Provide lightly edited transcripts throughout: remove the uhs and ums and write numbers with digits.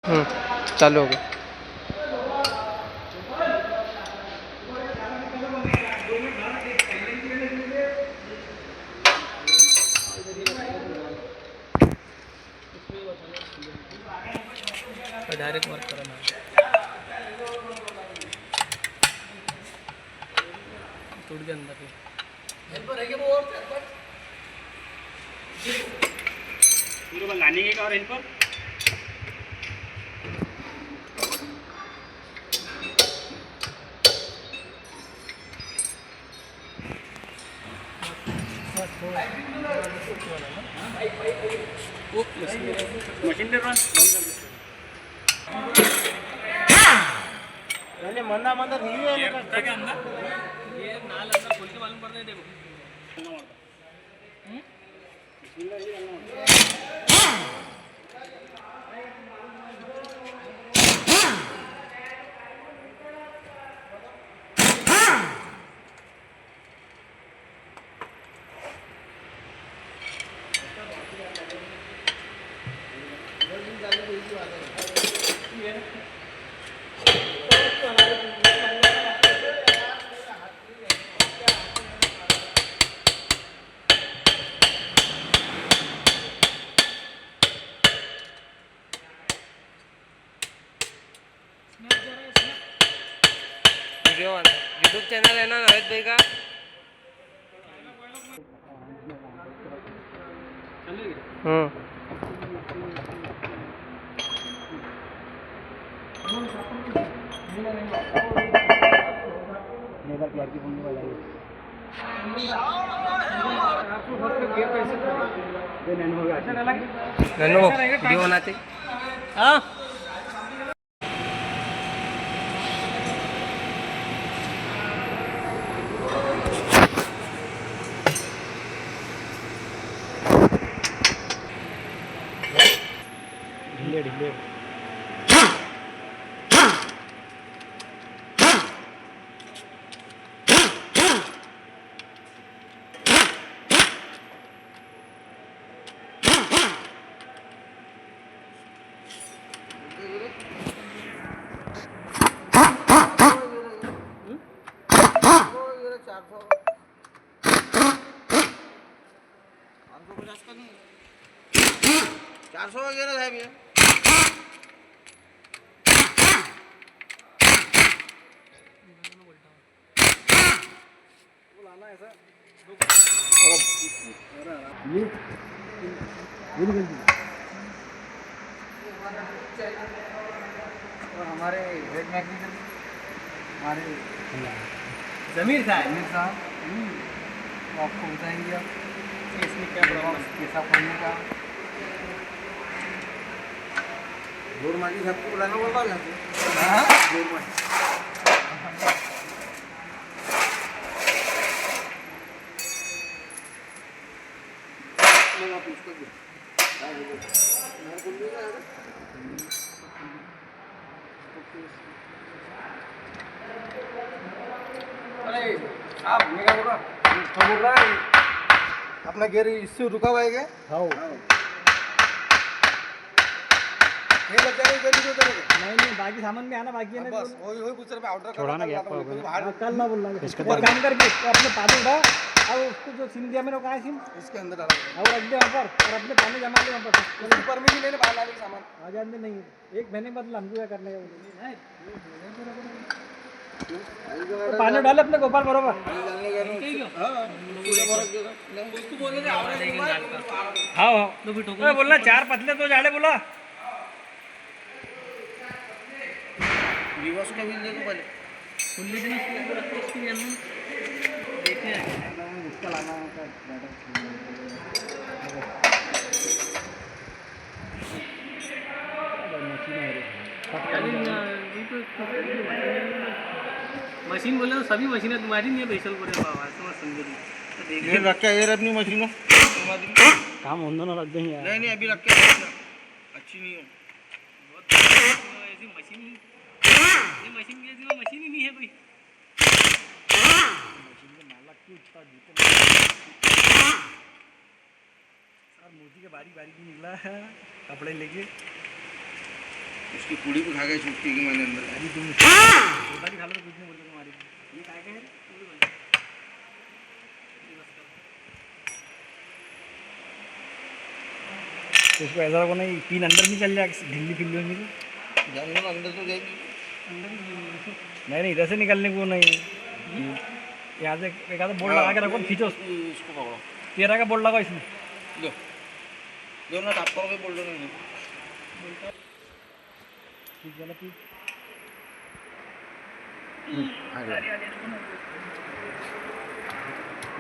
चालू हो गया। Direct work करना टूट गया अंदर लाने के और हेल्पर मशीन मंदा मंदा नहीं है ये अंदर ये नाल अंदर खोल के मालूम पड़ता है देखो यूट्यूब चैनल है ना नवेद भाई का। नैनो वीडियो बनाते हाँ ढीले ढीले चार सौ वगैरह है भैया और हमारे हेड मैकेनिकल हमारे जमीर साहब आपको बताएंगे आप इसमें क्या प्रॉब्लम कैसा पढ़ने का जोर माजी सबको बुलाना बोलता है जोर माजी अरे आप क्या बोल रहा है अपना गेयर इससे रुका हुआ है क्या हाँ ये लग जाएगा गेयर नहीं उतरेगा नहीं बाकी सामान में आना बाकी है ना बस वही पूछ रहा ऑर्डर थोड़ा ना गैप बाहर कल ना बोलना काम करके अपने पानी उठा और उसको जो सिम दिया मैंने कहा सिम इसके अंदर डाला और रख दे वहाँ पर और अपने पानी जमा ले वहाँ पर उसकी परमिशन लेने बाहर लाने का सामान आ जाने नहीं एक महीने बाद हमको क्या करने का तो पानी डाले अपने गोपाल बरोबर हाँ हाँ बोलना चार पतले तो जाड़े बोला विवास का बिल देखो पहले इसका लाना होता मशीन बोले तो सभी मशीनें तुम्हारी नहीं है बेचल बोले बाबा समझ समझो ये रख के यार अपनी मशीनों काम हम दोनों रख देंगे नहीं नहीं अभी रख के अच्छी नहीं है ऐसी मशीन ये मशीन की मशीन ही नहीं है कोई मशीन के मालक की सर मोदी के बारी बारी की निकला है कपड़े लेके उसकी पूड़ी भी खा गए छुट्टी की मैंने अंदर अभी तुम छोटा भी खा लो तो कुछ नहीं बोलते तुम्हारी ये काय काय है पूरी बन तो उसको ऐसा को नहीं पिन अंदर नहीं चल जाए ढिल्ली फिल्ली होगी तो जाने में अंदर तो जाएगी नहीं इधर से निकलने को नहीं यहाँ से एक आधा बोर्ड लगा के रखो खींचो इसको पकड़ो 13 का बोर्ड लगाओ इसमें लो दो ना टॉप करोगे बोल दो नहीं ठीक है ना फिर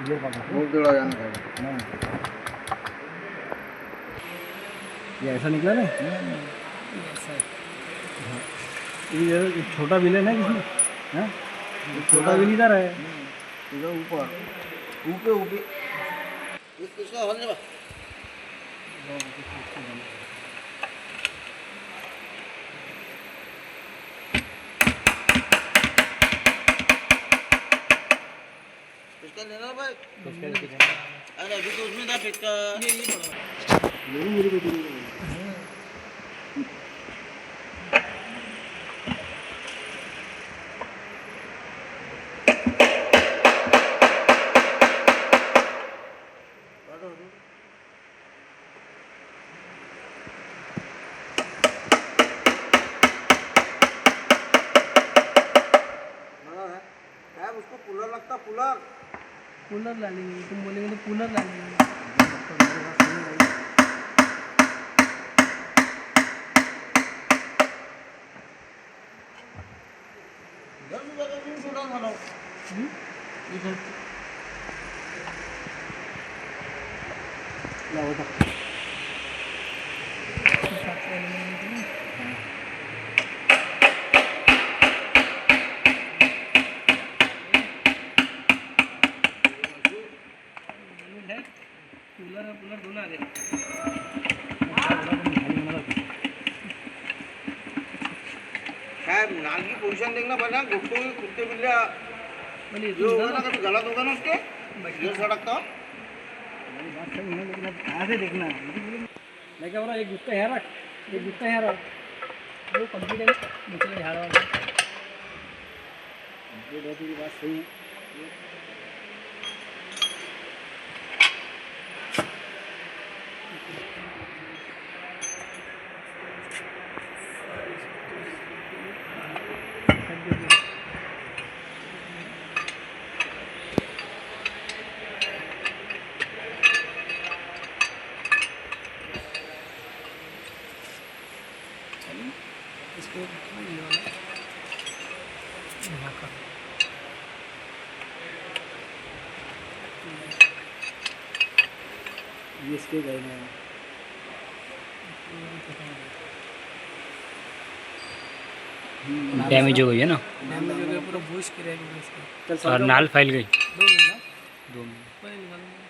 इधर पकड़ो बहुत जोड़ा जाना है ये ऐसा निकला ना ये छोटा विलेन है किसमें हाँ छोटा विल इधर है इधर ऊपर ऊपर ऊपर इसका होने बा इसका लेना भाई अरे अभी तो उसमें था पिटका मेरी बेटी उसको कूलर लगता कूलर कूलर ला लेंगे तुम बोलेंगे तो कूलर ला लेंगे कूलर और कूलर दोनों आ गए काय नाल की पोजीशन देखना पड़ेगा घुटनों के कुत्ते बिल्ले जो होगा ना कभी गलत होगा ना उसके ये सड़कता बात सही है लेकिन अब कहाँ से देखना है मैं क्या बोल रहा एक गुत्ता है रख एक गुत्ता है रख वो कंप्लीट है नीचे झाड़ वाला कंप्लीट होती की बात सही है इसको ये वाला यहाँ का ये इसके गए ना डैमेज हो गई है ना डैमेज हो गया पूरा भूस के रहेगा इसका और नाल फैल गई 2 मिनट 2 मिनट पहले निकालूंगा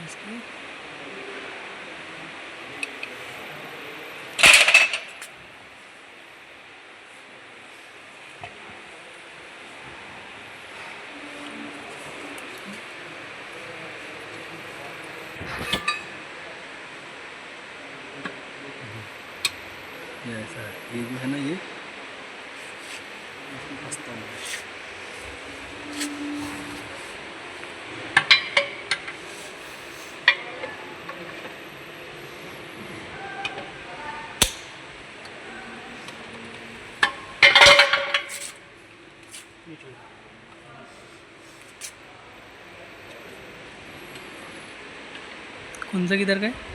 इसकी ये ऐसा है ये जो है ना ये कौन सा किधर का है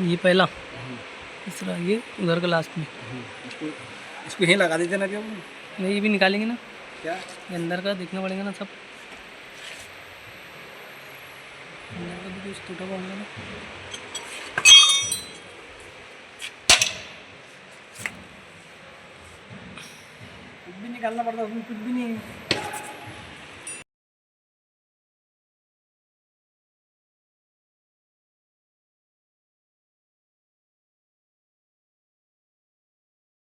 ये पहला दूसरा ये उधर का लास्ट में इसको यहीं लगा देते ना क्या नहीं ये भी निकालेंगे ना क्या ये अंदर का देखना पड़ेगा ना सब अंदर का भी कुछ टूटा हुआ होगा ना कुछ भी निकालना पड़ता उसमें कुछ भी नहीं है